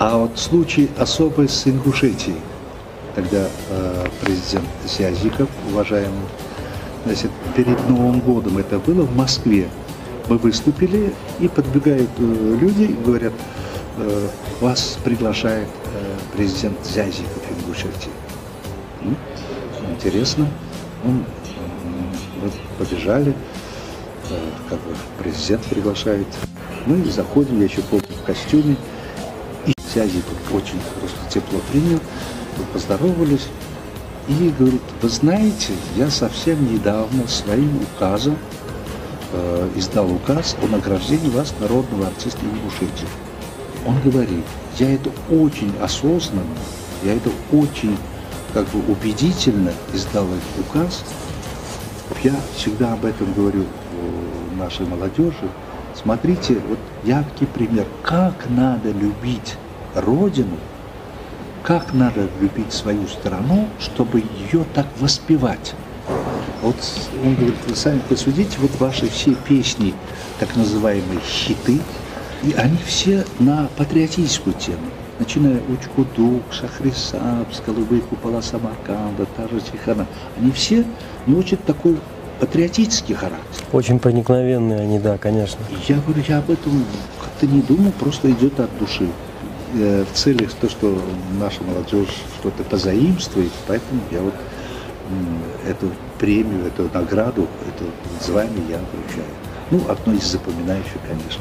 А вот случай особый с Ингушетией. Тогда президент Зязиков, уважаемый, значит, перед Новым годом это было в Москве. Мы выступили, и подбегают люди и говорят, вас приглашает президент Зязиков Ингушетии. Ну, интересно. Мы побежали, как бы президент приглашает. Мы заходим, я еще помню, в костюме. И Зязиков очень просто тепло принял, мы поздоровались. И говорит, вы знаете, я совсем недавно своим указом издал указ о награждении вас народного артиста Ингушетии. Он говорит, я это очень осознанно, я это очень как бы убедительно издал этот указ. Я всегда об этом говорю нашей молодежи. Смотрите, вот яркий пример, как надо любить Родину, как надо любить свою страну, чтобы ее так воспевать. Вот он говорит, вы сами посудите, вот ваши все песни, так называемые хиты, и они все на патриотическую тему. Начиная Учкудук, Шахрисаб, Скаловые купола Самарканда, та же Тихана. Они все носят такой патриотический характер. Очень проникновенные они, да, конечно. Я говорю, я об этом как-то не думал, просто идет от души. В целях то, что наша молодежь что-то позаимствует, поэтому я вот эту премию, эту награду, это звание я вручаю. Ну, одно из запоминающих, конечно,